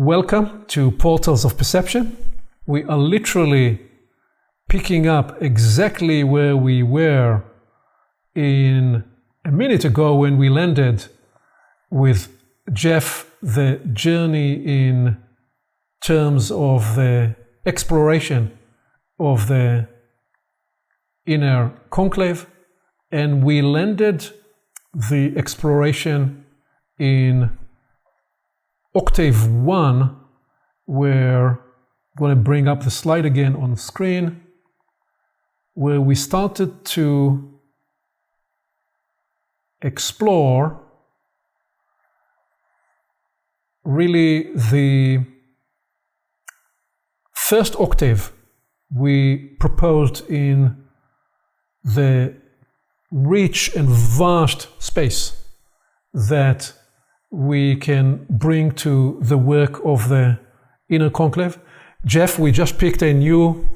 Welcome to Portals of Perception. We are literally picking up exactly where we were in a minute ago when we landed with Jeff, the journey in terms of the exploration of the inner conclave, and we landed the exploration in octave 1, where I'm going to bring up the slide again on the screen, where we started to explore really the first octave we proposed in the rich and vast space that we can bring to the work of the inner conclave. Jeff, we just picked a new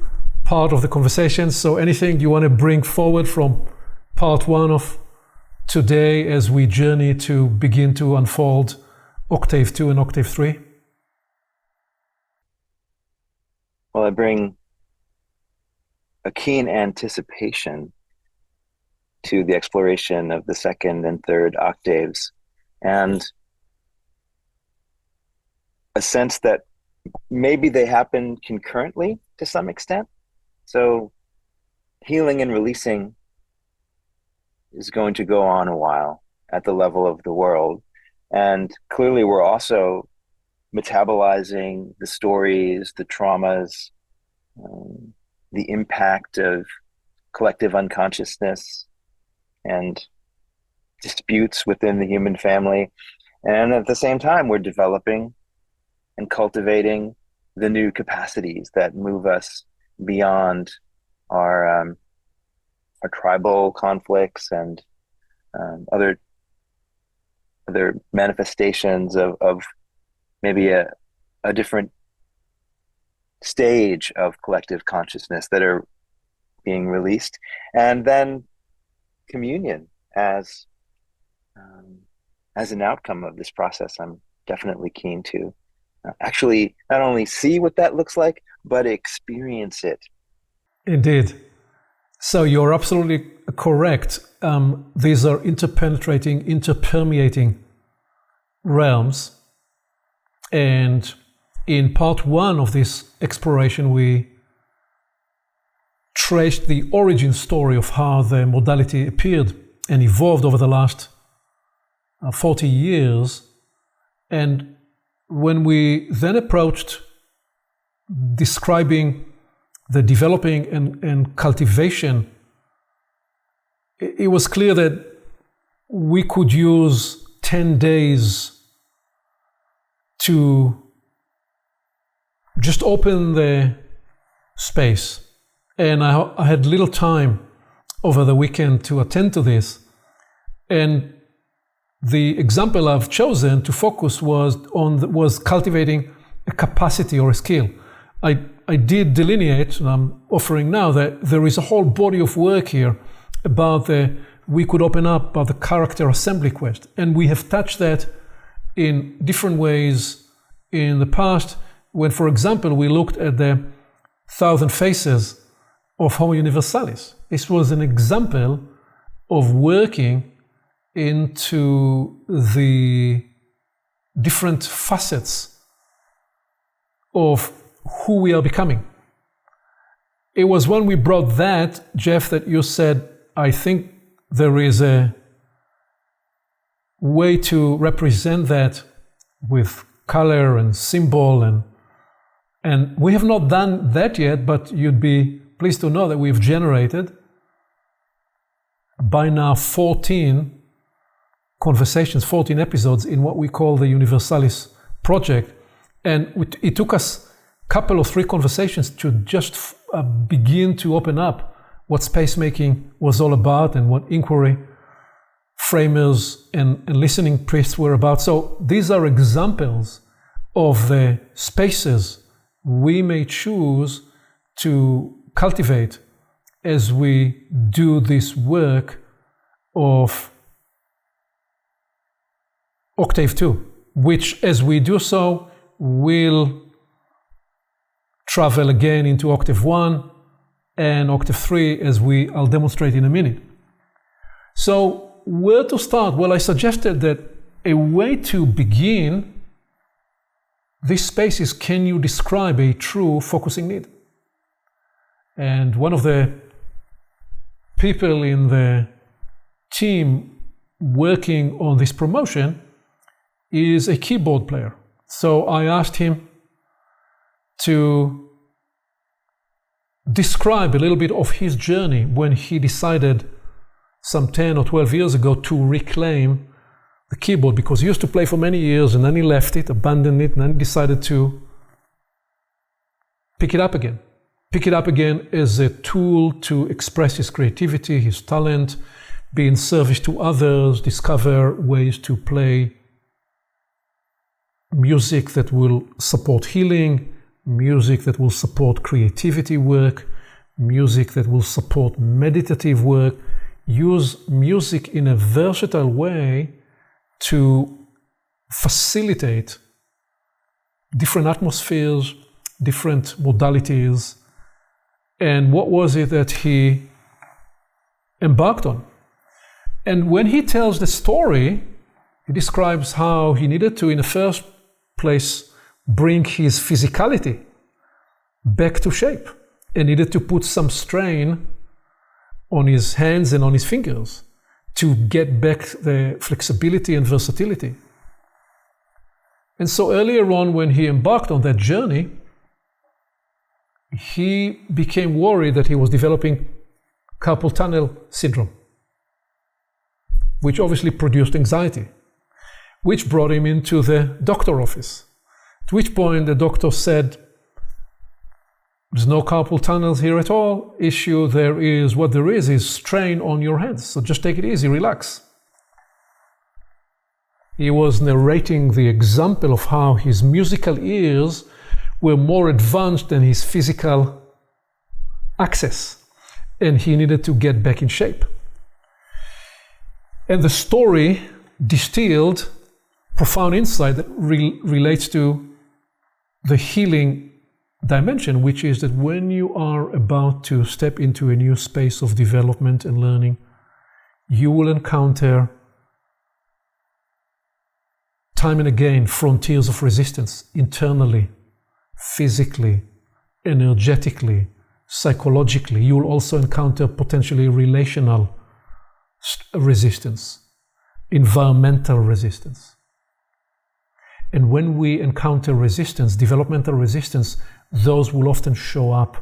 part of the conversation, so anything you want to bring forward from part 1 of today as we journey to begin to unfold octave 2 and octave 3? Well, I bring a keen anticipation to the exploration of the second and third octaves, and a sense that maybe they happen concurrently to some extent. So healing and releasing is going to go on a while at the level of the world. And clearly we're also metabolizing the stories, the traumas, the impact of collective unconsciousness and disputes within the human family. And at the same time, we're developing and cultivating the new capacities that move us beyond our tribal conflicts and other manifestations of maybe a different stage of collective consciousness that are being released. And then communion as an outcome of this process. I'm definitely keen to actually not only see what that looks like, but experience it. Indeed. So you're absolutely correct. These are interpenetrating, interpermeating realms. And in part 1 of this exploration, we traced the origin story of how the modality appeared and evolved over the last 40 years. And when we then approached describing the developing and cultivation, it was clear that we could use 10 days to just open the space. And I had little time over the weekend to attend to this. And the example I've chosen to focus was cultivating a capacity or a skill. I did delineate, and I'm offering now, that there is a whole body of work here about we could open up about the character assembly quest. And we have touched that in different ways in the past, when, for example, we looked at the 1,000 faces of Homo Universalis. This was an example of working into the different facets of who we are becoming. It was when we brought that, Jeff, that you said, I think there is a way to represent that with color and symbol, and we have not done that yet, but you'd be pleased to know that we've generated by now 14 conversations, 14 episodes in what we call the Universalis project. And it took us a couple or 3 conversations to just begin to open up what space making was all about and what inquiry framers and listening priests were about. So these are examples of the spaces we may choose to cultivate as we do this work of octave 2, which, as we do so, will travel again into octave 1 and octave 3, as I'll demonstrate in a minute. So where to start? Well, I suggested that a way to begin this space is, can you describe a true focusing need? And one of the people in the team working on this promotion is a keyboard player. So I asked him to describe a little bit of his journey when he decided some 10 or 12 years ago to reclaim the keyboard, because he used to play for many years and then he left it, abandoned it, and then decided to pick it up again. Pick it up again as a tool to express his creativity, his talent, be in service to others, discover ways to play music that will support healing, music that will support creativity work, music that will support meditative work. Use music in a versatile way to facilitate different atmospheres, different modalities. And what was it that he embarked on? And when he tells the story, he describes how he needed to, in the first place, bring his physicality back to shape, and needed to put some strain on his hands and on his fingers to get back the flexibility and versatility. And so earlier on, when he embarked on that journey, he became worried that he was developing carpal tunnel syndrome, which obviously produced anxiety, which brought him into the doctor's office. At which point the doctor said, there's no carpal tunnels here at all. What there is strain on your hands. So just take it easy, relax. He was narrating the example of how his musical ears were more advanced than his physical access, and he needed to get back in shape. And the story distilled profound insight that relates to the healing dimension, which is that when you are about to step into a new space of development and learning, you will encounter time and again frontiers of resistance, internally, physically, energetically, psychologically. You will also encounter potentially relational resistance, environmental resistance. And when we encounter resistance, developmental resistance, those will often show up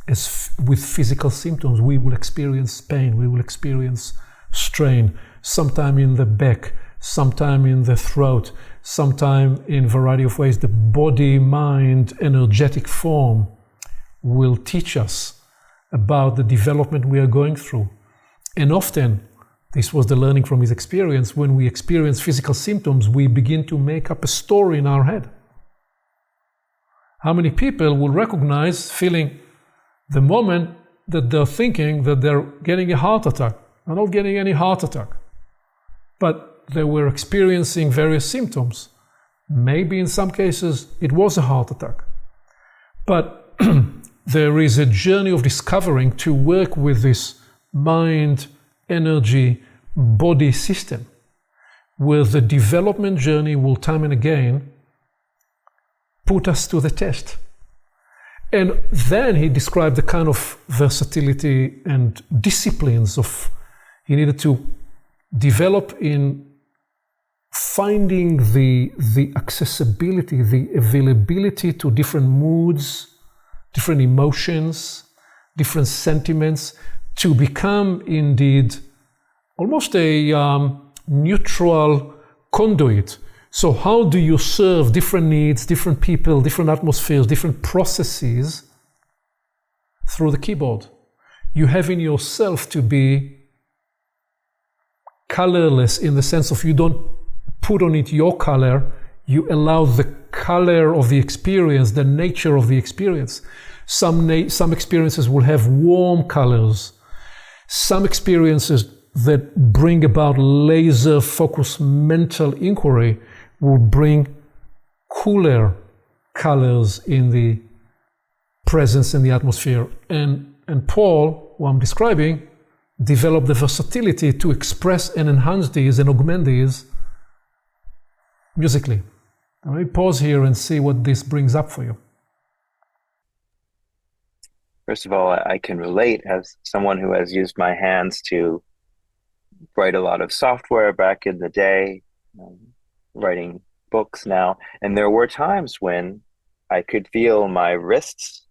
as with physical symptoms. We will experience pain, we will experience strain, sometime in the back, sometime in the throat, sometime in a variety of ways. The body, mind, energetic form will teach us about the development we are going through. And often, this was the learning from his experience, when we experience physical symptoms, we begin to make up a story in our head. How many people will recognize feeling the moment that they're thinking that they're getting a heart attack? They're not getting any heart attack, but they were experiencing various symptoms. Maybe in some cases it was a heart attack. But there is a journey of discovering to work with this mind, energy, body system, where the development journey will time and again put us to the test. And then he described the kind of versatility and disciplines he needed to develop in finding the accessibility, the availability to different moods, different emotions, different sentiments, to become indeed almost a neutral conduit. So how do you serve different needs, different people, different atmospheres, different processes through the keyboard? You have in yourself to be colorless, in the sense of you don't put on it your color, you allow the color of the experience, the nature of the experience. Some experiences will have warm colors. Some experiences that bring about laser focused mental inquiry will bring cooler colors in the presence in the atmosphere. And Paul, who I'm describing, developed the versatility to express and enhance these and augment these musically. Let me pause here and see what this brings up for you. First of all, I can relate as someone who has used my hands to write a lot of software back in the day, writing books now. And there were times when I could feel my wrists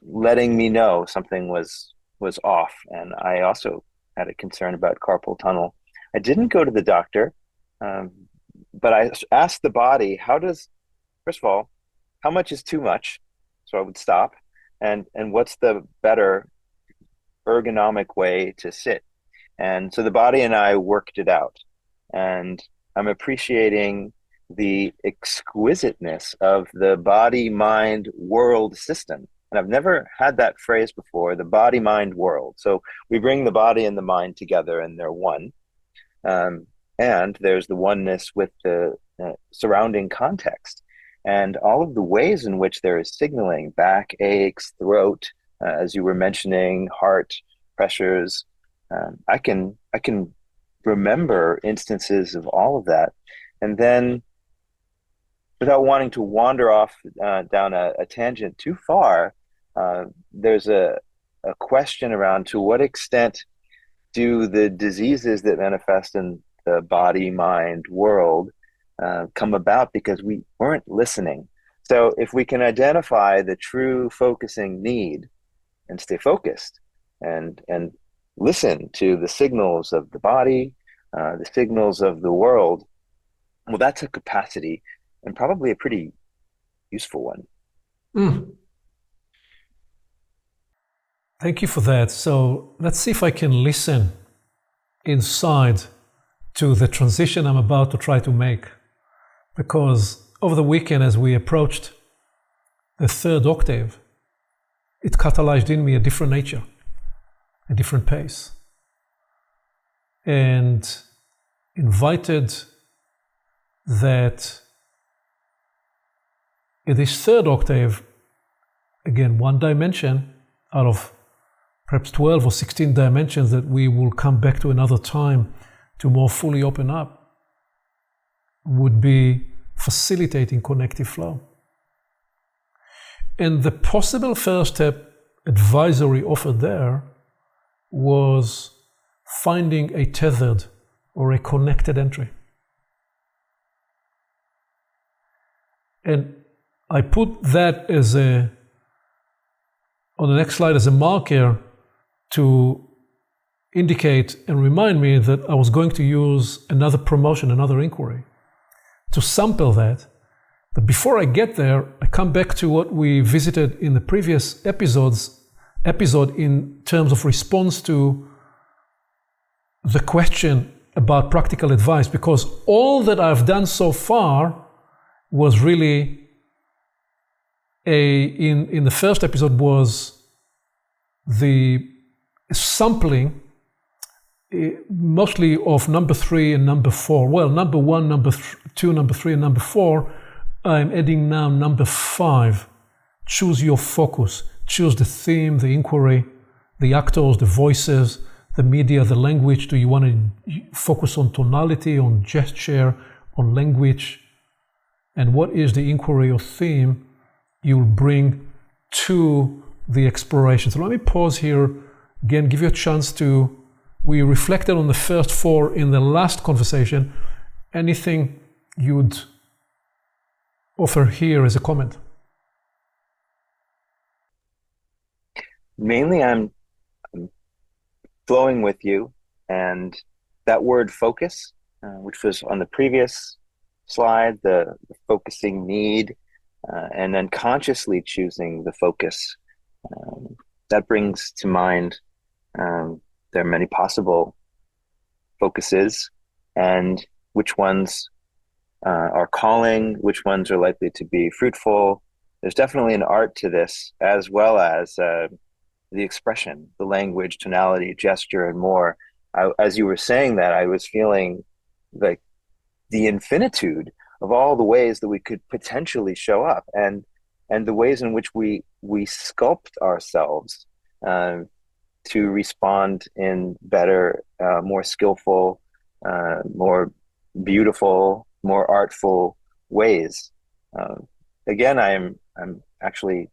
letting me know something was off. And I also had a concern about carpal tunnel. I didn't go to the doctor, but I asked the body, first of all, how much is too much? So I would stop. And what's the better ergonomic way to sit? And so the body and I worked it out. And I'm appreciating the exquisiteness of the body-mind world system. And I've never had that phrase before, the body-mind world. So we bring the body and the mind together and they're one. And there's the oneness with the surrounding context. And all of the ways in which there is signaling, back aches, throat, as you were mentioning, heart pressures. I can remember instances of all of that. And then, without wanting to wander off down a tangent too far, there's a question around to what extent do the diseases that manifest in the body-mind world come about because we weren't listening. So if we can identify the true focusing need and stay focused and listen to the signals of the body, the signals of the world, well, that's a capacity and probably a pretty useful one. Thank you for that. So let's see if I can listen inside to the transition I'm about to try to make. Because over the weekend, as we approached the third octave, it catalyzed in me a different nature, a different pace, and invited that in this third octave, again, one dimension out of perhaps 12 or 16 dimensions that we will come back to another time to more fully open up, would be facilitating connective flow. And the possible first step advisory offered there was finding a tethered or a connected entry. And I put that as on the next slide as a marker to indicate and remind me that I was going to use another promotion, another inquiry, to sample that. But before I get there, I come back to what we visited in the previous episode in terms of response to the question about practical advice, because all that I've done so far was really in the first episode was the sampling mostly of number 3 and number 4. Well, number 1, number 2, number 3, and number 4. I'm adding now number 5. Choose your focus. Choose the theme, the inquiry, the actors, the voices, the media, the language. Do you want to focus on tonality, on gesture, on language? And what is the inquiry or theme you'll bring to the exploration? So let me pause here, again, give you a chance to, we reflected on the first 4 in the last conversation. Anything you'd offer here as a comment? Mainly I'm flowing with you, and that word focus, which was on the previous slide, the focusing need, and then consciously choosing the focus. That brings to mind there are many possible focuses, and which ones are calling, which ones are likely to be fruitful. There's definitely an art to this, as well as the expression, the language, tonality, gesture, and more. As you were saying that, I was feeling like the infinitude of all the ways that we could potentially show up, and the ways in which we sculpt ourselves to respond in better, more skillful, more beautiful, more artful ways. Again, I'm actually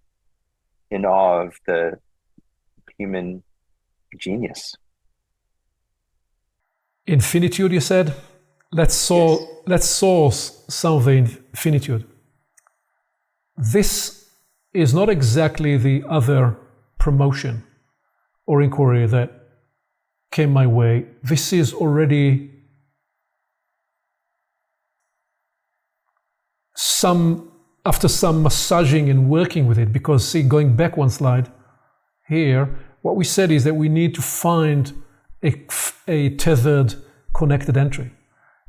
in awe of the human genius. Infinitude, you said? Let's source some of the infinitude. This is not exactly the other promotion or inquiry that came my way. This is already after some massaging and working with it, because see, going back one slide here, what we said is that we need to find a tethered connected entry.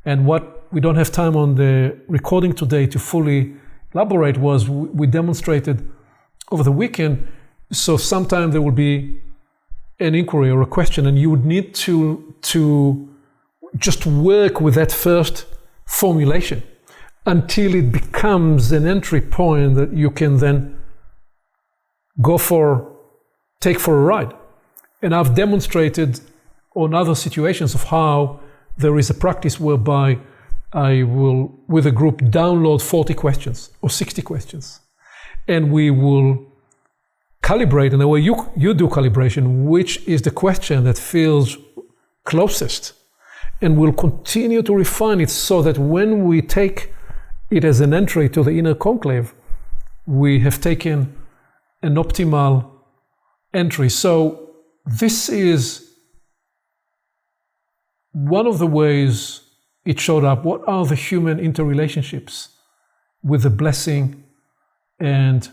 And what we don't have time on the recording today to fully elaborate was we demonstrated over the weekend. So sometime there will be an inquiry or a question, and you would need to just work with that first formulation until it becomes an entry point that you can then take for a ride. And I've demonstrated on other situations of how there is a practice whereby I will, with a group, download 40 questions or 60 questions. And we will calibrate in the way you do calibration, which is the question that feels closest. And we'll continue to refine it so that when we take it as an entry to the inner conclave, we have taken an optimal entry. So this is one of the ways it showed up. What are the human interrelationships with the blessing and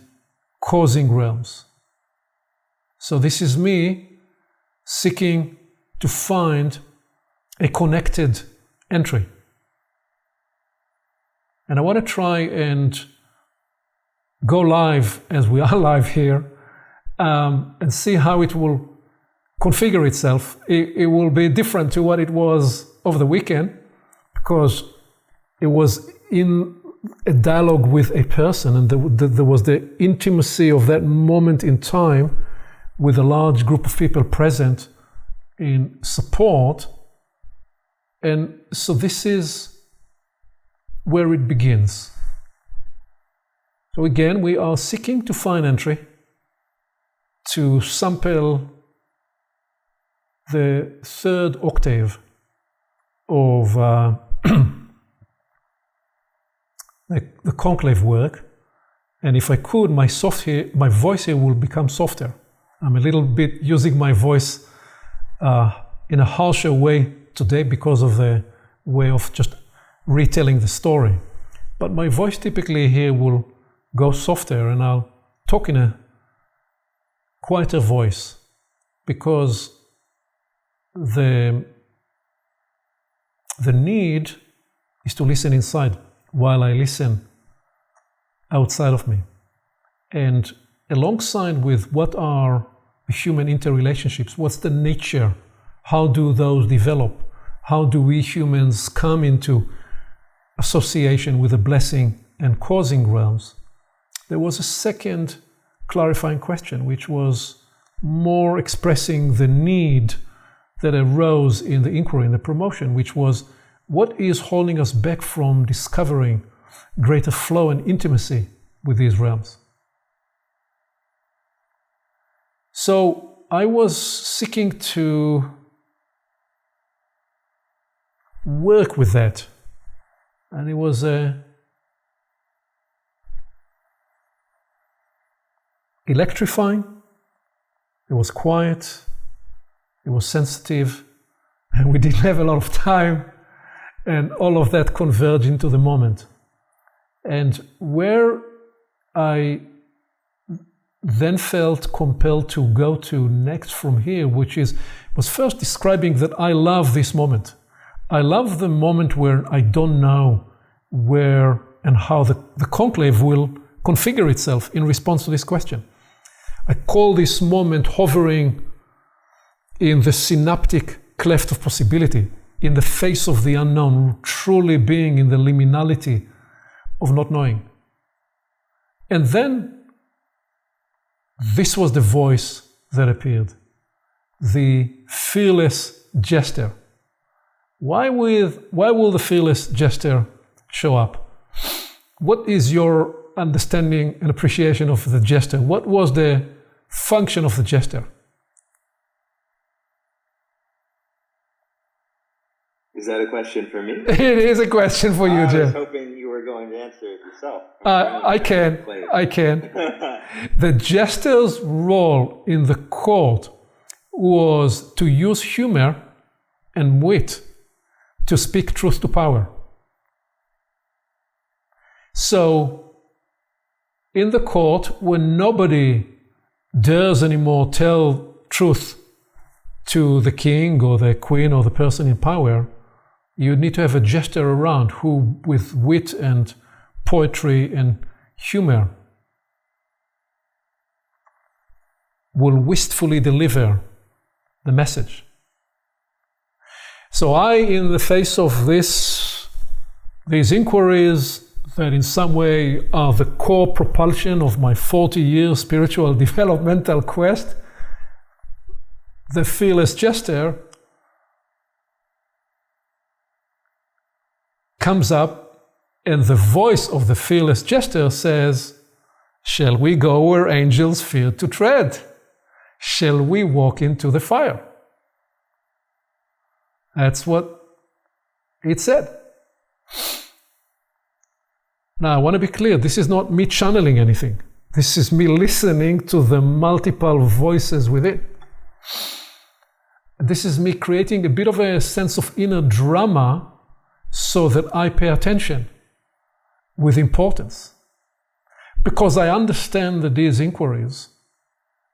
causing realms? So this is me seeking to find a connected entry. And I want to try and go live, as we are live here, and see how it will configure itself. It will be different to what it was over the weekend, because it was in a dialogue with a person, and there was the intimacy of that moment in time with a large group of people present in support. And so this is where it begins. So again, we are seeking to find entry, to sample the third octave of the conclave work. And if I could, my voice here will become softer. I'm a little bit using my voice in a harsher way today because of the way of just retelling the story. But my voice typically here will go softer, and I'll talk in a quieter voice, because the need is to listen inside while I listen outside of me. And alongside with what are the human interrelationships, what's the nature, how do those develop, how do we humans come into association with the blessing and causing realms, there was a second clarifying question, which was more expressing the need that arose in the inquiry, in the promotion, which was, what is holding us back from discovering greater flow and intimacy with these realms? So I was seeking to work with that, and it was electrifying, it was quiet, it was sensitive, and we didn't have a lot of time, and all of that converged into the moment. And where I then felt compelled to go to next from here, which was first describing that I love this moment. I love the moment where I don't know where and how the conclave will configure itself in response to this question. I call this moment hovering in the synaptic cleft of possibility, in the face of the unknown, truly being in the liminality of not knowing. And then this was the voice that appeared, the fearless jester. Why will the fearless jester show up? What is your understanding and appreciation of the jester? What was the function of the jester? Is that a question for me? It is a question for you, Jeff. I was hoping you were going to answer it yourself. I can. The jester's role in the court was to use humor and wit to speak truth to power. So, in the court, when nobody dares anymore tell truth to the king or the queen or the person in power, you need to have a jester around who, with wit and poetry and humor, will wistfully deliver the message. So I, in the face of these inquiries that in some way are the core propulsion of my 40-year spiritual developmental quest, the fearless jester comes up, and the voice of the fearless jester says, "Shall we go where angels fear to tread? Shall we walk into the fire?" That's what it said. Now, I want to be clear, this is not me channeling anything. This is me listening to the multiple voices within. This is me creating a bit of a sense of inner drama so that I pay attention with importance. Because I understand that these inquiries,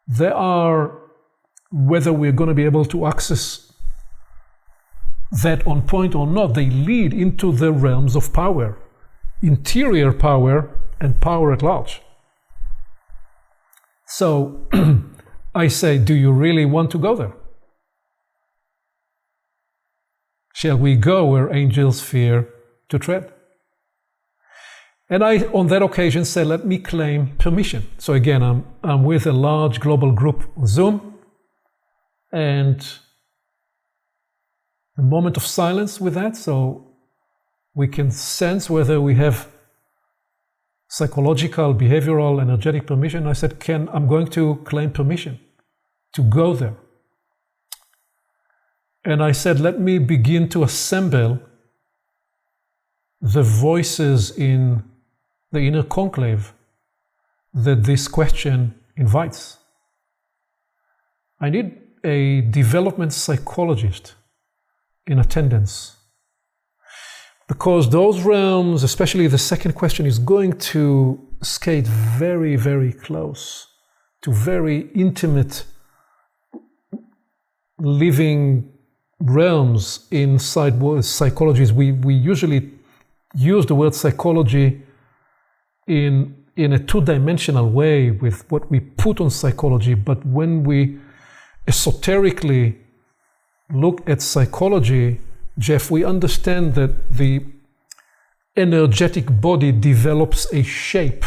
they are, whether we're going to be able to access that on point or not, they lead into the realms of power, interior power and power at large. So I say, do you really want to go there? Shall we go where angels fear to tread? And I, on that occasion, said, let me claim permission. So again, I'm with a large global group on Zoom, and a moment of silence with that, so we can sense whether we have psychological, behavioral, energetic permission. I said, I'm going to claim permission to go there. And I said, let me begin to assemble the voices in the inner conclave that this question invites. I need a development psychologist in attendance, because those realms, especially the second question, is going to skate very, very close to very intimate living realms inside psychologies. We usually use the word psychology in a two-dimensional way with what we put on psychology, but when we esoterically look at psychology, Jeff, we understand that the energetic body develops a shape,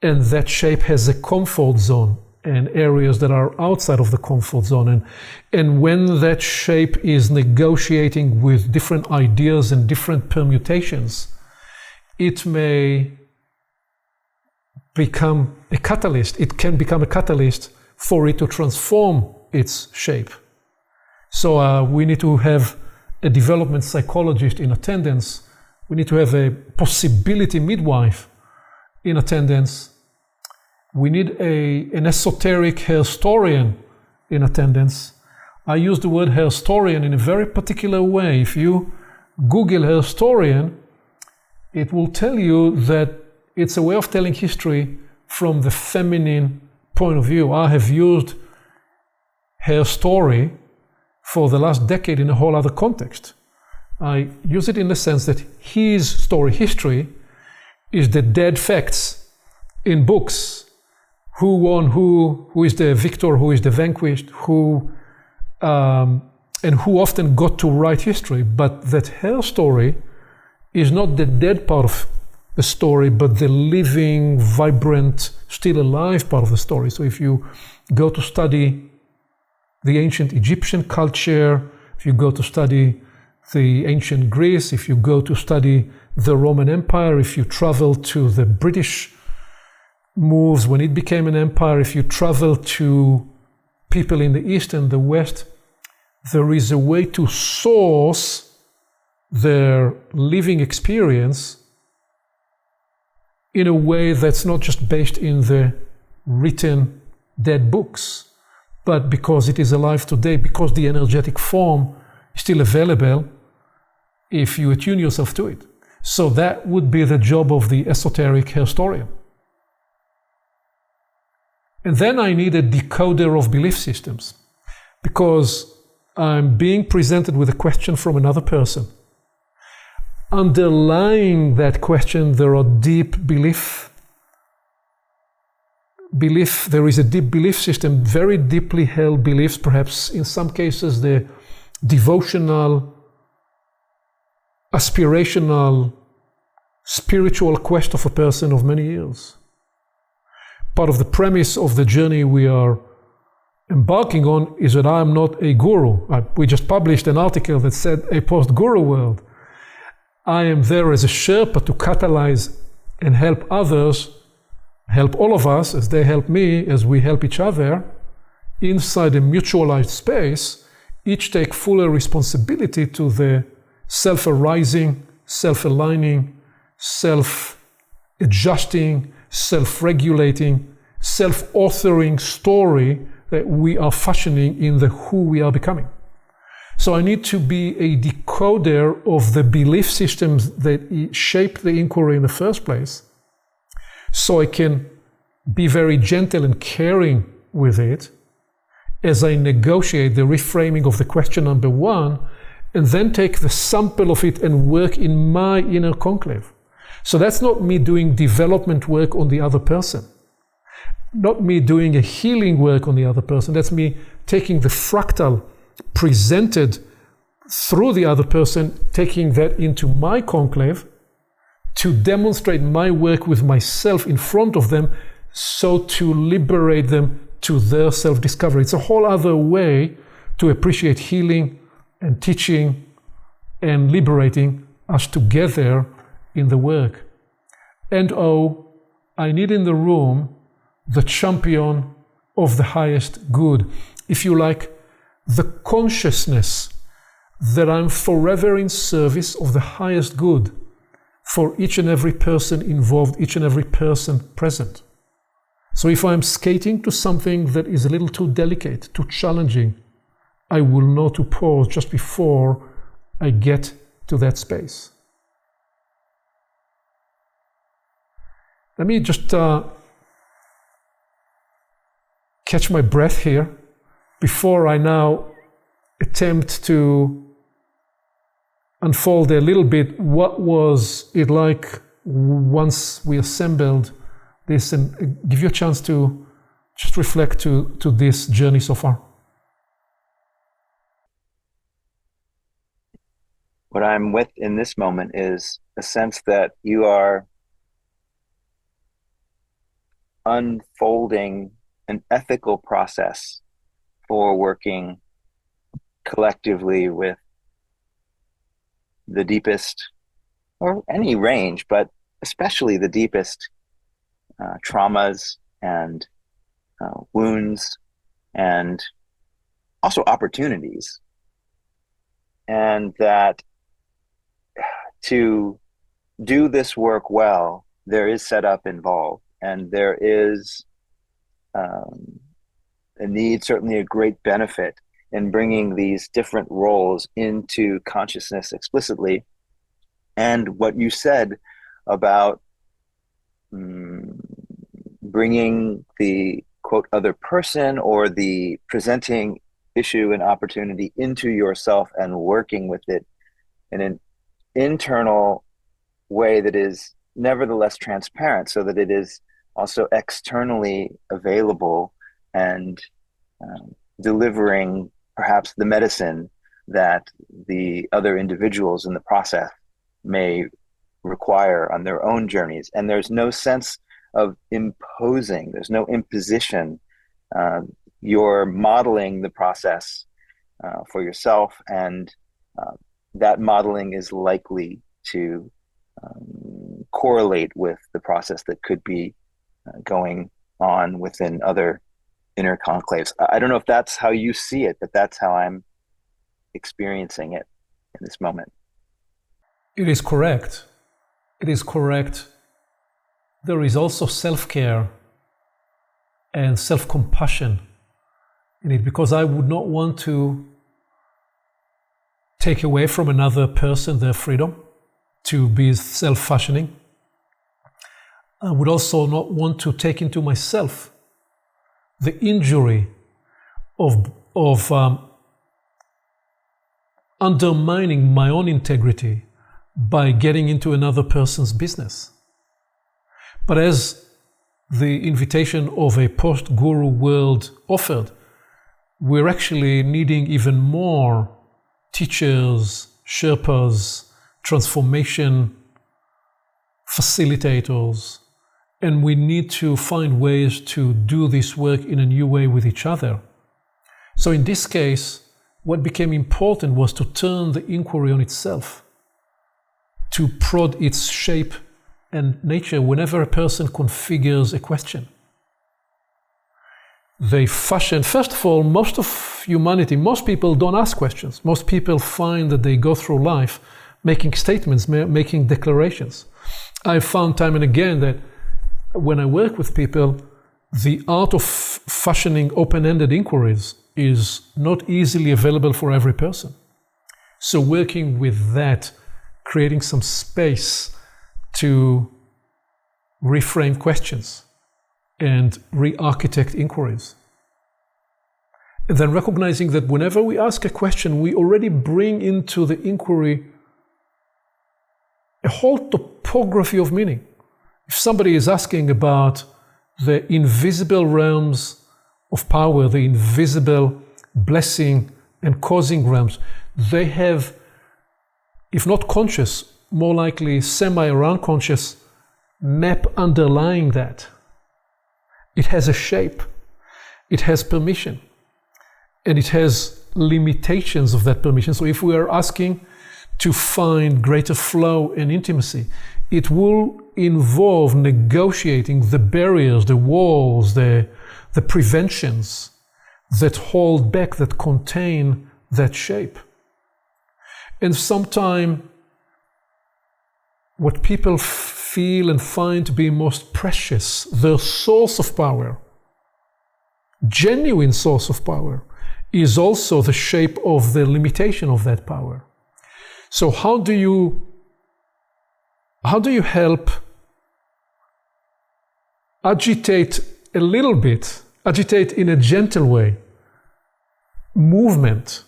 and that shape has a comfort zone and areas that are outside of the comfort zone. And when that shape is negotiating with different ideas and different permutations, it may become a catalyst. It can become a catalyst for it to transform its shape. So we need to have a development psychologist in attendance. We need to have a possibility midwife in attendance. We need an esoteric historian in attendance. I use the word historian in a very particular way. If you Google historian, it will tell you that it's a way of telling history from the feminine point of view. I have used her story for the last decade in a whole other context. I use it in the sense that his story, history, is the dead facts in books. Who won, who is the victor, who is the vanquished, who and who often got to write history, but that her story is not the dead part of the story, but the living, vibrant, still alive part of the story. So if you go to study the ancient Egyptian culture, if you go to study the ancient Greece, if you go to study the Roman Empire, if you travel to the British moves when it became an empire, if you travel to people in the East and the West, there is a way to source their living experience in a way that's not just based in the written dead books, but because it is alive today, because the energetic form is still available if you attune yourself to it. So that would be the job of the esoteric historian. And then I need a decoder of belief systems, because I'm being presented with a question from another person. Underlying that question, there are deep belief. There is a deep belief system, very deeply held beliefs, perhaps in some cases the devotional, aspirational, spiritual quest of a person of many years. Part of the premise of the journey we are embarking on is that I am not a guru. We just published an article that said a post-guru world. I am there as a Sherpa to catalyze and help others, help all of us as they help me, as we help each other inside a mutualized space, each take fuller responsibility to the self-arising, self-aligning, self-adjusting, self-regulating, self-authoring story that we are fashioning in the who we are becoming. So I need to be a decoder of the belief systems that shape the inquiry in the first place, so I can be very gentle and caring with it as I negotiate the reframing of the question number one, and then take the sample of it and work in my inner conclave. So that's not me doing development work on the other person, not me doing a healing work on the other person. That's me taking the fractal presented through the other person, taking that into my conclave to demonstrate my work with myself in front of them, so to liberate them to their self-discovery. It's a whole other way to appreciate healing and teaching and liberating us together in the work. And I need in the room the champion of the highest good. If you like, the consciousness that I'm forever in service of the highest good for each and every person involved, each and every person present. So if I'm skating to something that is a little too delicate, too challenging, I will know to pause just before I get to that space. Let me just catch my breath here before I now attempt to unfold a little bit what was it like once we assembled this, and give you a chance to just reflect to this journey so far. What I'm with in this moment is a sense that you are unfolding an ethical process for working collectively with the deepest, or any range, but especially the deepest traumas and wounds, and also opportunities. And that to do this work well, there is setup involved, and there is a need, certainly a great benefit in bringing these different roles into consciousness explicitly. And what you said about bringing the quote other person, or the presenting issue and opportunity into yourself and working with it in an internal way that is nevertheless transparent, so that it is also externally available and delivering perhaps the medicine that the other individuals in the process may require on their own journeys. And there's no sense of imposing, there's no imposition. You're modeling the process for yourself, and that modeling is likely to correlate with the process that could be going on within other inner conclaves. I don't know if that's how you see it, but that's how I'm experiencing it in this moment. It is correct. It is correct. There is also self-care and self-compassion in it, because I would not want to take away from another person their freedom to be self-fashioning. I would also not want to take into myself the injury of undermining my own integrity by getting into another person's business. But as the invitation of a post-guru world offered, we're actually needing even more teachers, Sherpas, transformation facilitators, and we need to find ways to do this work in a new way with each other. So in this case, what became important was to turn the inquiry on itself, to prod its shape and nature whenever a person configures a question. They fashion, first of all, most of humanity, most people don't ask questions. Most people find that they go through life making statements, making declarations. I've found time and again that when I work with people, the art of fashioning open-ended inquiries is not easily available for every person. So working with that, creating some space to reframe questions and re-architect inquiries. And then recognizing that whenever we ask a question, we already bring into the inquiry a whole topography of meaning. If somebody is asking about the invisible realms of power, the invisible blessing and causing realms, they have, if not conscious, more likely semi or unconscious map underlying that. It has a shape, it has permission, and it has limitations of that permission. So if we are asking to find greater flow and intimacy, it will involve negotiating the barriers, the walls, the preventions that hold back, that contain that shape. And sometimes what people feel and find to be most precious, their source of power, genuine source of power, is also the shape of the limitation of that power. So how do you help agitate a little bit, agitate in a gentle way, movement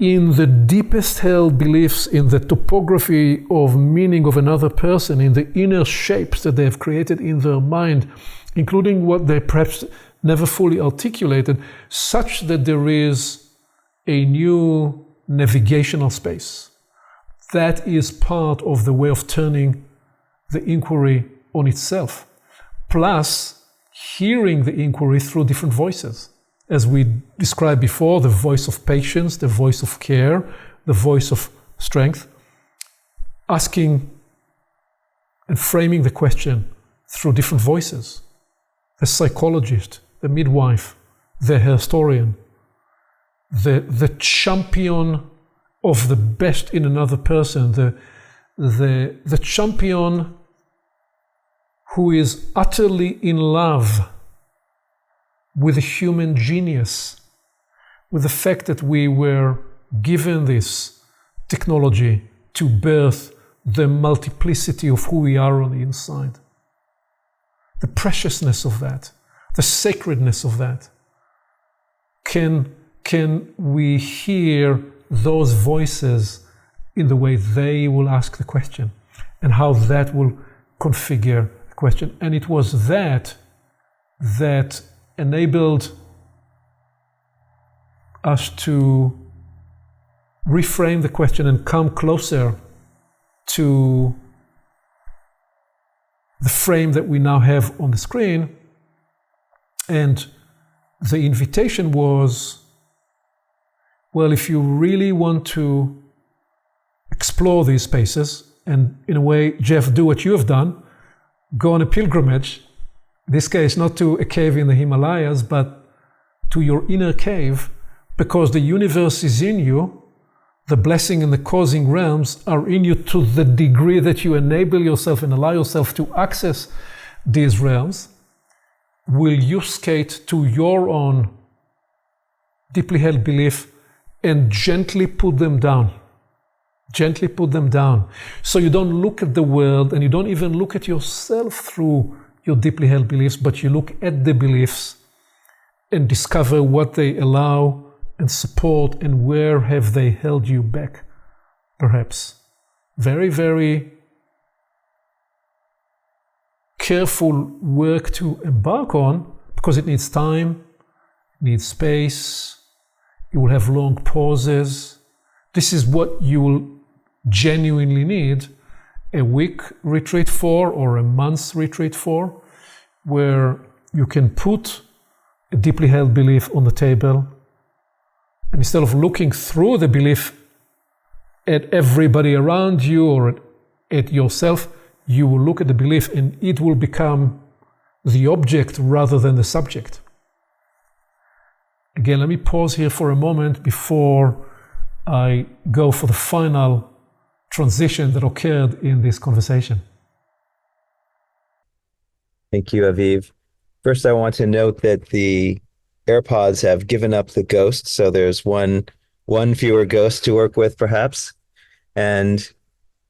in the deepest held beliefs, in the topography of meaning of another person, in the inner shapes that they have created in their mind, including what they perhaps never fully articulated, such that there is a new navigational space. That is part of the way of turning the inquiry on itself. Plus, hearing the inquiry through different voices. As we described before, the voice of patience, the voice of care, the voice of strength. Asking and framing the question through different voices. The psychologist, the midwife, the historian, the champion of the best in another person, the champion who is utterly in love with the human genius, with the fact that we were given this technology to birth the multiplicity of who we are on the inside. The preciousness of that, the sacredness of that. Can we hear those voices in the way they will ask the question and how that will configure the question? And it was that enabled us to reframe the question and come closer to the frame that we now have on the screen. And the invitation was, well, if you really want to explore these spaces, and in a way, Jeff, do what you have done, go on a pilgrimage, in this case, not to a cave in the Himalayas, but to your inner cave, because the universe is in you, the blessing and the causing realms are in you to the degree that you enable yourself and allow yourself to access these realms. Will you skate to your own deeply held belief and gently put them down? Gently put them down. So you don't look at the world and you don't even look at yourself through your deeply held beliefs, but you look at the beliefs and discover what they allow and support and where have they held you back, perhaps. Very, very careful work to embark on, because it needs time, needs space, you will have long pauses. This is what you will genuinely need a week retreat for or a month's retreat for, where you can put a deeply held belief on the table, and instead of looking through the belief at everybody around you or at yourself, you will look at the belief and it will become the object rather than the subject. Again, let me pause here for a moment before I go for the final transition that occurred in this conversation. Thank you, Aviv. First, I want to note that the AirPods have given up the ghost, so there's one fewer ghost to work with, perhaps. And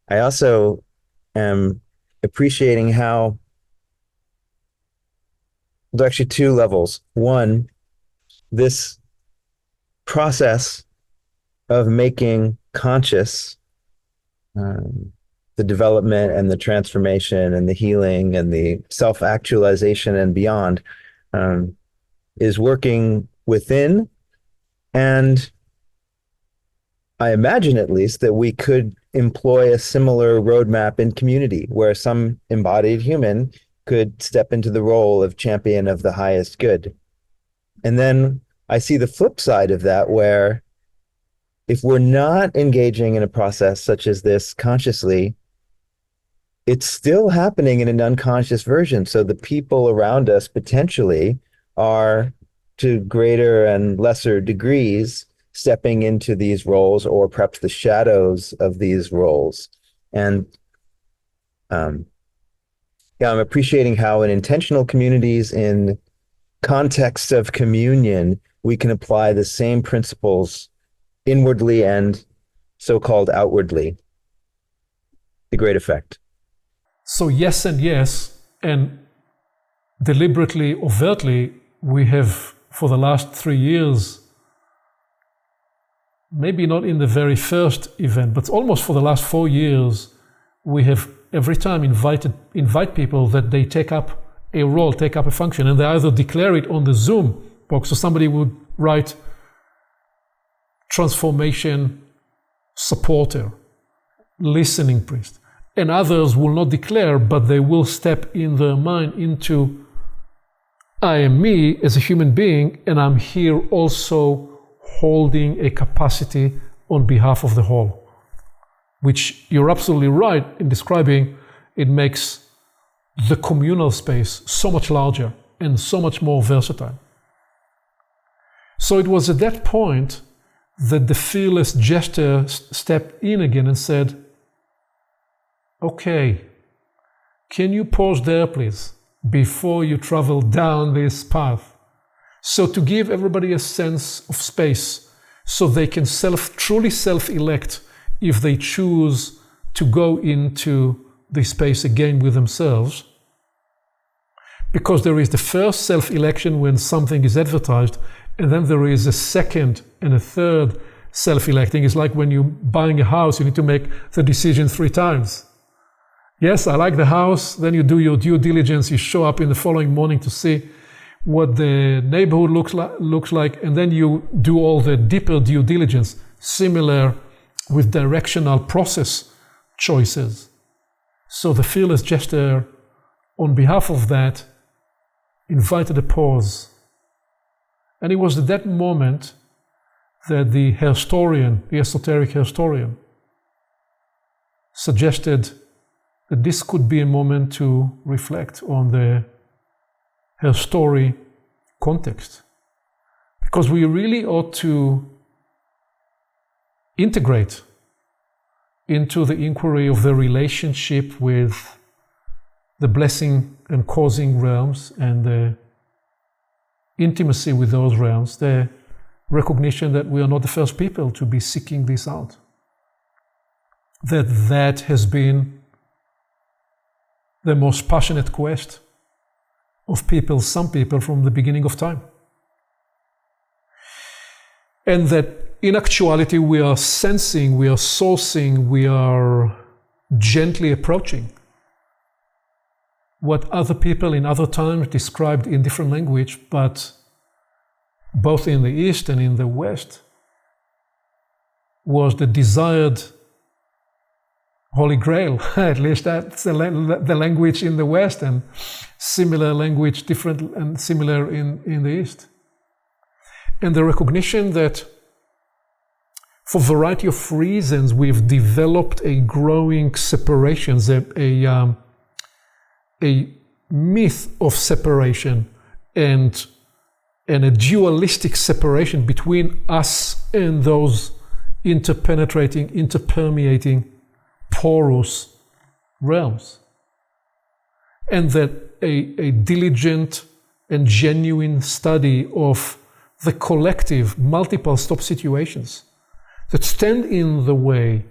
I also am appreciating how there's actually two levels. One, this process of making conscious the development and the transformation and the healing and the self-actualization and beyond is working within. And I imagine, at least, that we could employ a similar roadmap in community where some embodied human could step into the role of champion of the highest good. And then I see the flip side of that, where if we're not engaging in a process such as this consciously, it's still happening in an unconscious version. So the people around us potentially are, to greater and lesser degrees, stepping into these roles, or perhaps the shadows of these roles. And I'm appreciating how in intentional communities, in context of communion, we can apply the same principles inwardly and so-called outwardly. The great effect. So yes and yes, and deliberately, overtly, we have for the last 3 years, maybe not in the very first event, but almost for the last 4 years, we have every time invite people that they take up a role, take up a function, and they either declare it on the Zoom box, so somebody would write transformation supporter, listening priest, and others will not declare, but they will step in their mind into, I am me as a human being, and I'm here also holding a capacity on behalf of the whole, which you're absolutely right in describing. It makes the communal space so much larger and so much more versatile. So it was at that point that the fearless jester stepped in again and said, okay, can you pause there, please, before you travel down this path? So to give everybody a sense of space so they can truly self-elect if they choose to go into this space again with themselves. Because there is the first self-election when something is advertised, and then there is a second and a third self-electing. It's like when you're buying a house, you need to make the decision 3 times. Yes, I like the house. Then you do your due diligence. You show up in the following morning to see what the neighborhood looks like, and then you do all the deeper due diligence. Similar with directional process choices. So the fearless jester, on behalf of that, invited a pause. And it was at that moment that the historian, the esoteric historian, suggested that this could be a moment to reflect on the her story context. Because we really ought to integrate into the inquiry of the relationship with the blessing and causing realms and the intimacy with those realms, the recognition that we are not the first people to be seeking this out. That has been the most passionate quest of people, some people, from the beginning of time. And that in actuality we are sensing, we are sourcing, we are gently approaching what other people in other times described in different language, but both in the East and in the West, was the desired Holy Grail. At least that's the language in the West, and similar language, different and similar in the East. And the recognition that for a variety of reasons we've developed a growing separation, a myth of separation and a dualistic separation between us and those interpenetrating, interpermeating, porous realms. And that a diligent and genuine study of the collective, multiple stop situations that stand in the way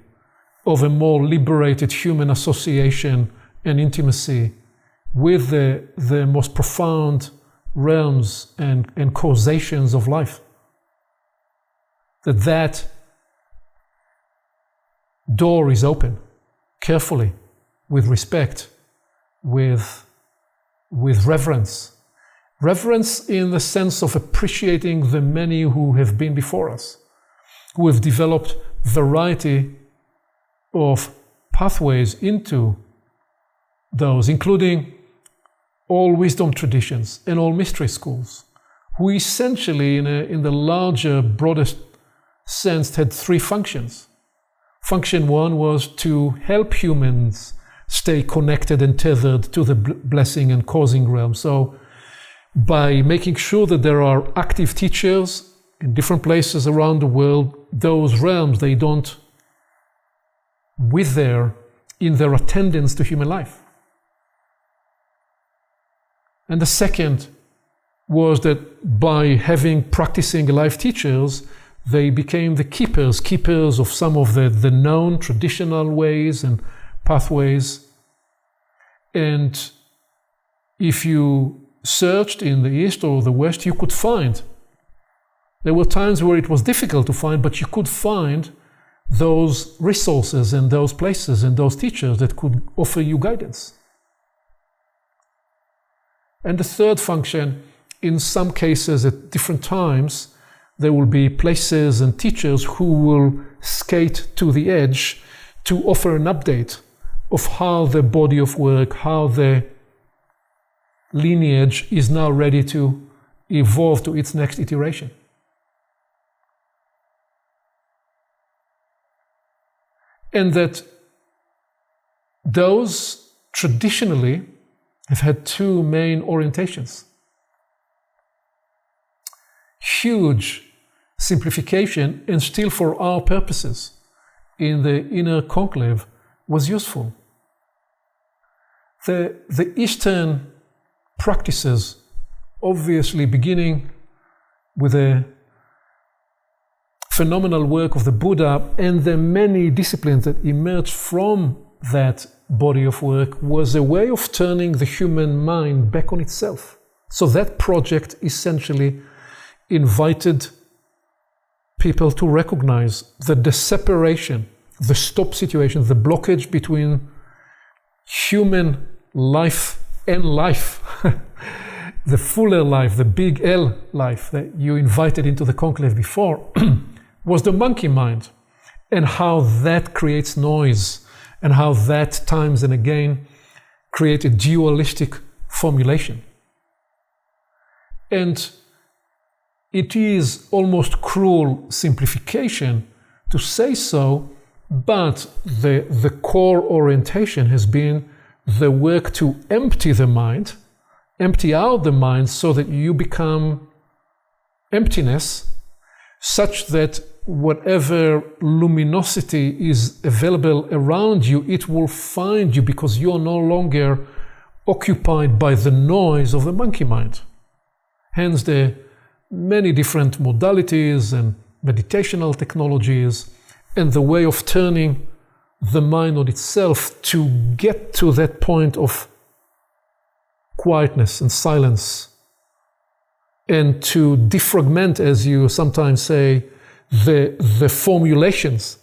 of a more liberated human association and intimacy with the most profound realms and causations of life. That door is open, carefully, with respect, with reverence. Reverence in the sense of appreciating the many who have been before us, who have developed variety of pathways into those, including all wisdom traditions and all mystery schools, who essentially, in the larger, broadest sense, had three functions. Function one was to help humans stay connected and tethered to the blessing and causing realm. So by making sure that there are active teachers in different places around the world, those realms, they don't wither in their attendance to human life. And the second was that by practicing life teachers, they became the keepers of some of the known traditional ways and pathways. And if you searched in the East or the West, you could find. There were times where it was difficult to find, but you could find those resources and those places and those teachers that could offer you guidance. And the third function, in some cases at different times, there will be places and teachers who will skate to the edge to offer an update of how the body of work, how the lineage is now ready to evolve to its next iteration. And that those traditionally have had two main orientations. Huge simplification, and still for our purposes in the inner conclave, was useful. The Eastern practices, obviously beginning with the phenomenal work of the Buddha and the many disciplines that emerged from that body of work, was a way of turning the human mind back on itself. So that project essentially invited people to recognize that the separation, the stop situation, the blockage between human life and life, the fuller life, the big L life that you invited into the conclave before, was the monkey mind. and how that creates noise, and how that times and again create a dualistic formulation. And it is almost cruel simplification to say so, but the core orientation has been the work to empty the mind, empty out the mind so that you become emptiness, such that whatever luminosity is available around you, it will find you because you're no longer occupied by the noise of the monkey mind. Hence the many different modalities and meditational technologies and the way of turning the mind on itself to get to that point of quietness and silence, and to defragment, as you sometimes say, the formulations,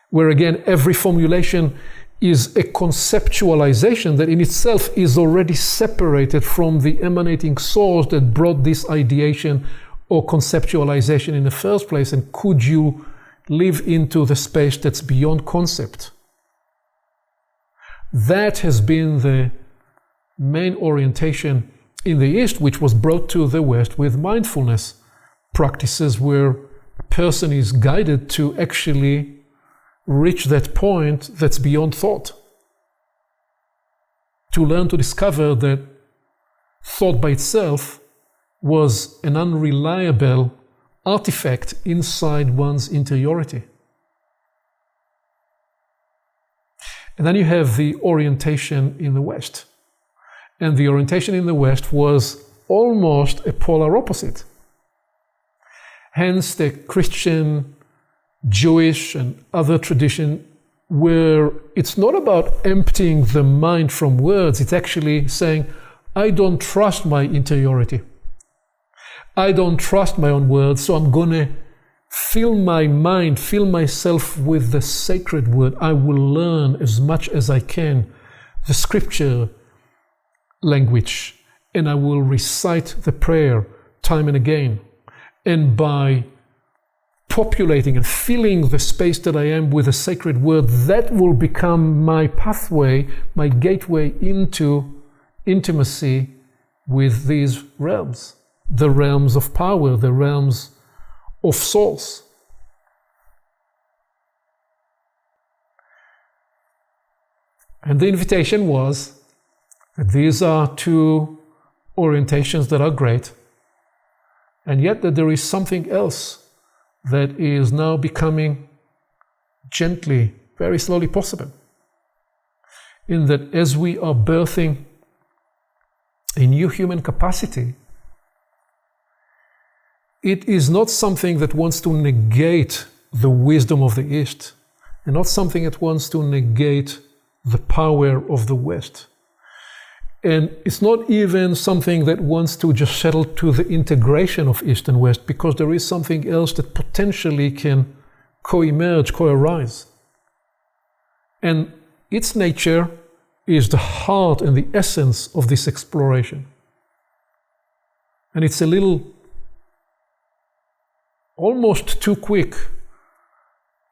where again every formulation is a conceptualization that in itself is already separated from the emanating source that brought this ideation or conceptualization in the first place. And could you live into the space that's beyond concept? That has been the main orientation in the East, which was brought to the West with mindfulness practices, where a person is guided to actually reach that point that's beyond thought. To learn to discover that thought by itself was an unreliable artifact inside one's interiority. And then you have the orientation in the West. And the orientation in the West was almost a polar opposite. Hence the Christian, Jewish, and other tradition, where it's not about emptying the mind from words, it's actually saying, I don't trust my interiority. I don't trust my own words, so I'm going to fill my mind, fill myself with the sacred word. I will learn as much as I can the scripture language, and I will recite the prayer time and again. And by populating and filling the space that I am with a sacred word, that will become my pathway, my gateway into intimacy with these realms, the realms of power, the realms of source. And the invitation was that these are two orientations that are great, and yet that there is something else that is now becoming gently, very slowly possible. In that as we are birthing a new human capacity, it is not something that wants to negate the wisdom of the East, and not something that wants to negate the power of the West. And it's not even something that wants to just settle to the integration of East and West, because there is something else that potentially can co-emerge, co-arise. And its nature is the heart and the essence of this exploration. And it's a little almost too quick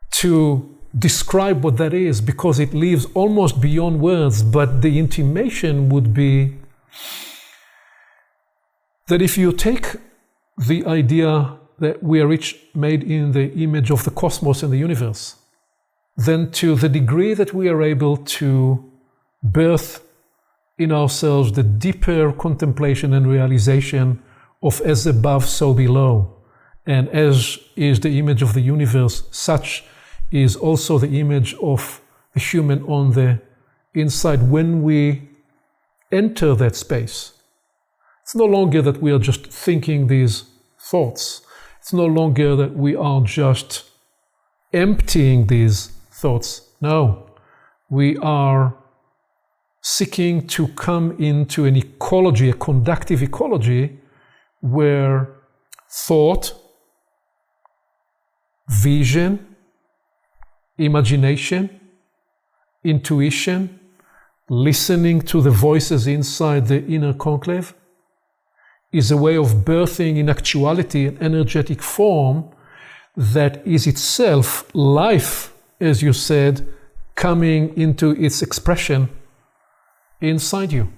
to describe what that is, because it lives almost beyond words, but the intimation would be that if you take the idea that we are each made in the image of the cosmos and the universe, then to the degree that we are able to birth in ourselves the deeper contemplation and realization of as above, so below, and as is the image of the universe, such is also the image of the human on the inside. When we enter that space, it's no longer that we are just thinking these thoughts. It's no longer that we are just emptying these thoughts. No, we are seeking to come into an ecology, a conductive ecology, where thought, vision, imagination, intuition, listening to the voices inside the inner conclave is a way of birthing in actuality an energetic form that is itself life, as you said, coming into its expression inside you.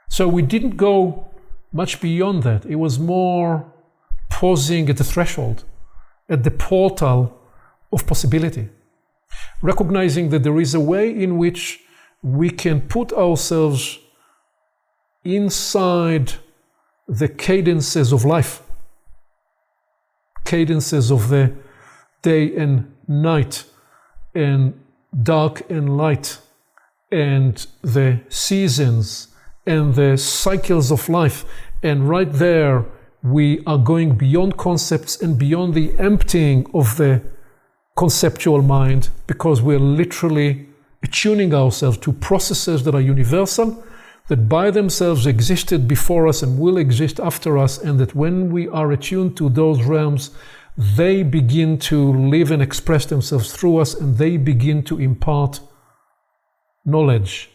So we didn't go much beyond that. It was more pausing at the threshold, at the portal of possibility, recognizing that there is a way in which we can put ourselves inside the cadences of life, cadences of the day and night, and dark and light, and the seasons and the cycles of life. And right there, we are going beyond concepts and beyond the emptying of the conceptual mind, because we're literally attuning ourselves to processes that are universal, that by themselves existed before us and will exist after us, and that when we are attuned to those realms, they begin to live and express themselves through us, and they begin to impart knowledge.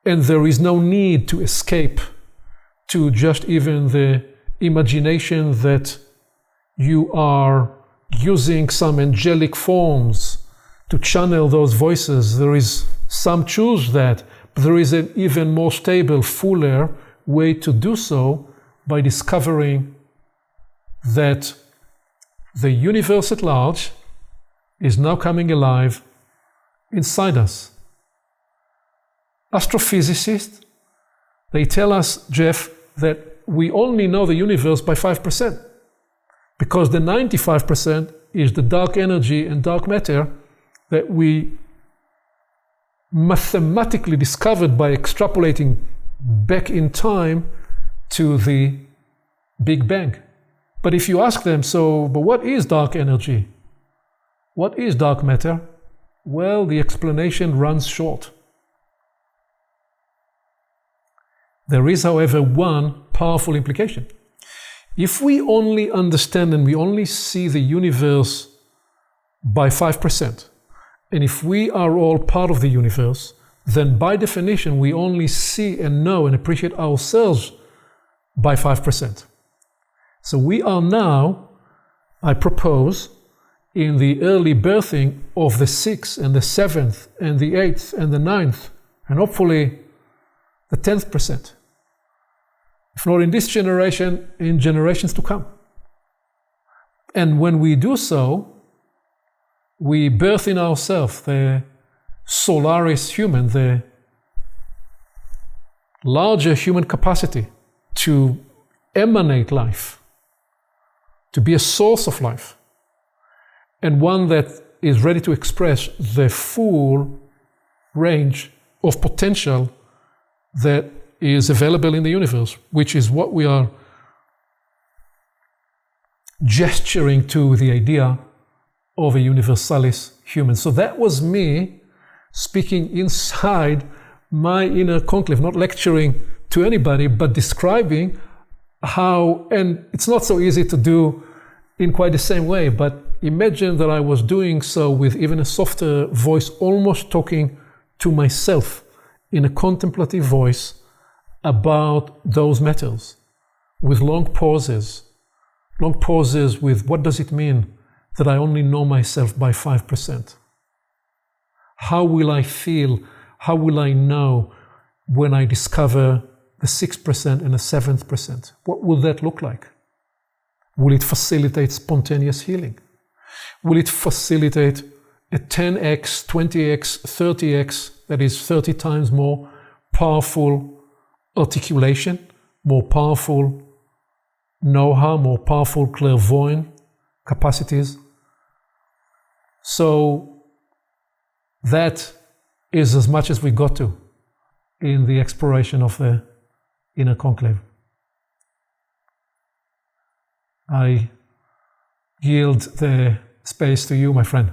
And there is no need to escape to just even the imagination that you are using some angelic forms to channel those voices. There is some choose that, but there is an even more stable, fuller way to do so by discovering that the universe at large is now coming alive inside us. Astrophysicists, they tell us, Jeff, that we only know the universe by 5%, because the 95% is the dark energy and dark matter that we mathematically discovered by extrapolating back in time to the Big Bang. But if you ask them, but what is dark energy? What is dark matter? Well, the explanation runs short. There is, however, one powerful implication. If we only understand and we only see the universe by 5%, and if we are all part of the universe, then by definition we only see and know and appreciate ourselves by 5%. So we are now, I propose, in the early birthing of the 6th and the 7th and the 8th and the 9th, and hopefully the 10th%. If not in this generation, in generations to come. And when we do so, we birth in ourselves the Solaris human, the larger human capacity to emanate life, to be a source of life, and one that is ready to express the full range of potential that is available in the universe, which is what we are gesturing to, the idea of a universalis human. So that was me speaking inside my inner conclave, not lecturing to anybody, but describing how, and it's not so easy to do in quite the same way, but imagine that I was doing so with even a softer voice, almost talking to myself in a contemplative voice about those matters, with long pauses with what does it mean that I only know myself by 5%? How will I feel? How will I know when I discover the 6% and the 7%? What will that look like? Will it facilitate spontaneous healing? Will it facilitate a 10x, 20x, 30x, that is 30 times more powerful articulation, more powerful know-how, more powerful clairvoyant capacities? So that is as much as we got to in the exploration of the inner conclave. I yield the space to you, my friend.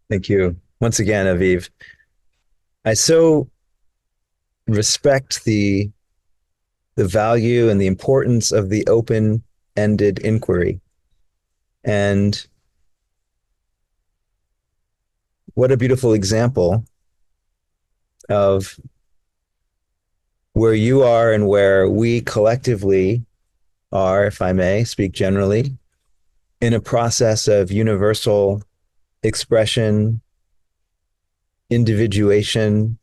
Thank you. Once again, Aviv. I so respect the value and the importance of the open-ended inquiry. And what a beautiful example of where you are and where we collectively are, if I may speak generally, in a process of universal expression, individuation,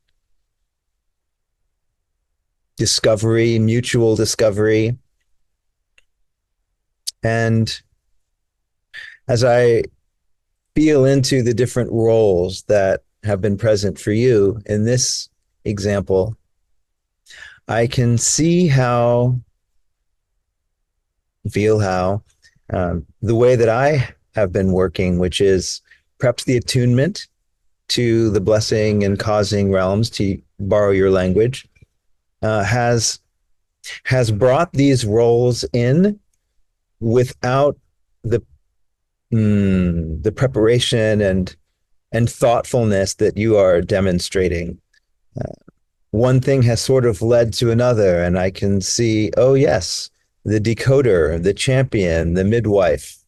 discovery, mutual discovery. And as I feel into the different roles that have been present for you in this example, I can see how, feel how, the way that I have been working, which is perhaps the attunement to the blessing and causing realms, to borrow your language, has brought these roles in without the preparation and thoughtfulness that you are demonstrating. One thing has sort of led to another, and I can see, oh yes, the decoder, the champion, the midwife,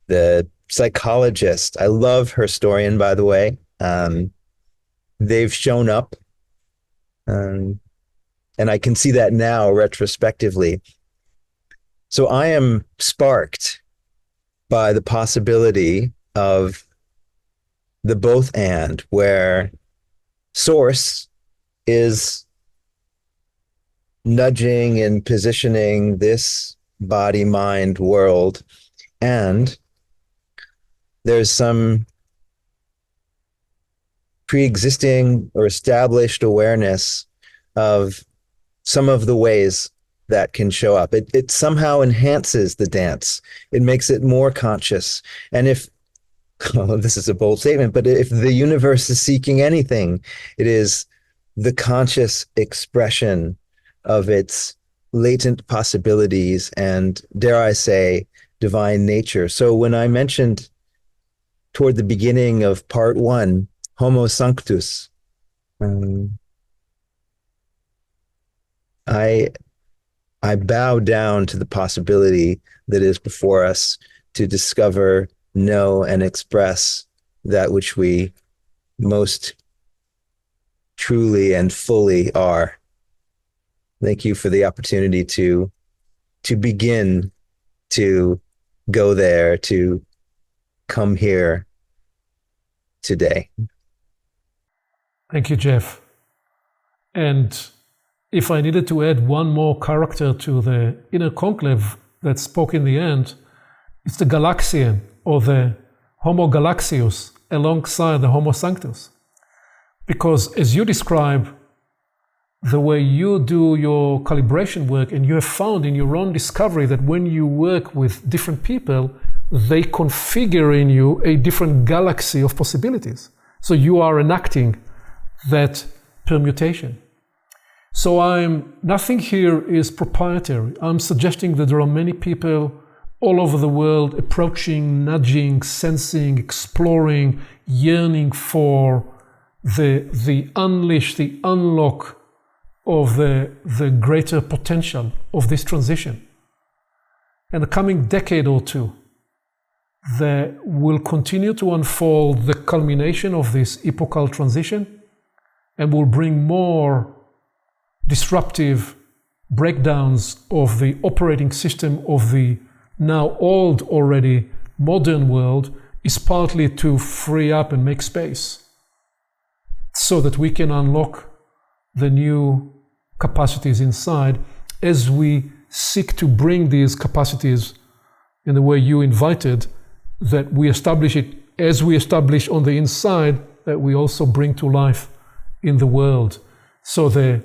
the psychologist. I love historian, by the way. They've shown up, and I can see that now retrospectively. So I am sparked by the possibility of the both and, where source is nudging and positioning this body-mind world, and there's some pre-existing or established awareness of some of the ways that can show up. It somehow enhances the dance. It makes it more conscious. And if, oh, this is a bold statement, but if the universe is seeking anything, it is the conscious expression of its latent possibilities and, dare I say, divine nature. So when I mentioned toward the beginning of part 1, Homo Sanctus, I bow down to the possibility that is before us to discover, know, and express that which we most truly and fully are. Thank you for the opportunity to begin to go there, to come here today. Thank you, Jeff. And if I needed to add one more character to the inner conclave that spoke in the end, it's the Galaxian, or the Homo Galaxius, alongside the Homo Sanctus. Because as you describe, the way you do your calibration work, and you have found in your own discovery that when you work with different people, they configure in you a different galaxy of possibilities. So you are enacting that permutation. So nothing here is proprietary. I'm suggesting that there are many people all over the world approaching, nudging, sensing, exploring, yearning for the unleash, the unlock of the greater potential of this transition. In the coming decade or two, there will continue to unfold the culmination of this epochal transition, and will bring more disruptive breakdowns of the operating system of the now old already modern world, is partly to free up and make space so that we can unlock the new capacities inside, as we seek to bring these capacities in the way you invited, that we establish it as we establish on the inside, that we also bring to life in the world. So the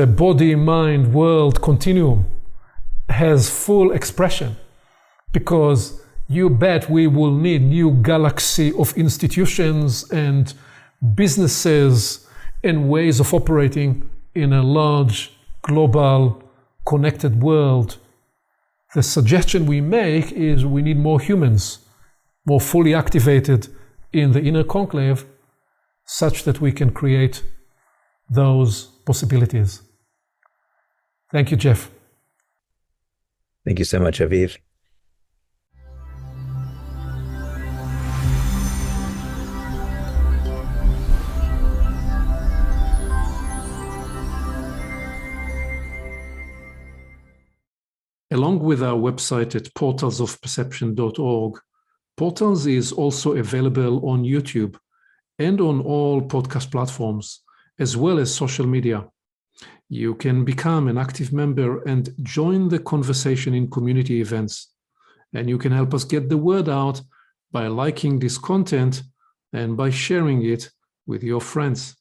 body-mind world continuum has full expression, because you bet we will need new galaxy of institutions and businesses and ways of operating in a large, global, connected world. The suggestion we make is we need more humans, more fully activated in the inner conclave, such that we can create those possibilities. Thank you, Jeff. Thank you so much, Aviv. Along with our website at portalsofperception.org, Portals is also available on YouTube and on all podcast platforms, as well as social media. You can become an active member and join the conversation in community events. And you can help us get the word out by liking this content and by sharing it with your friends.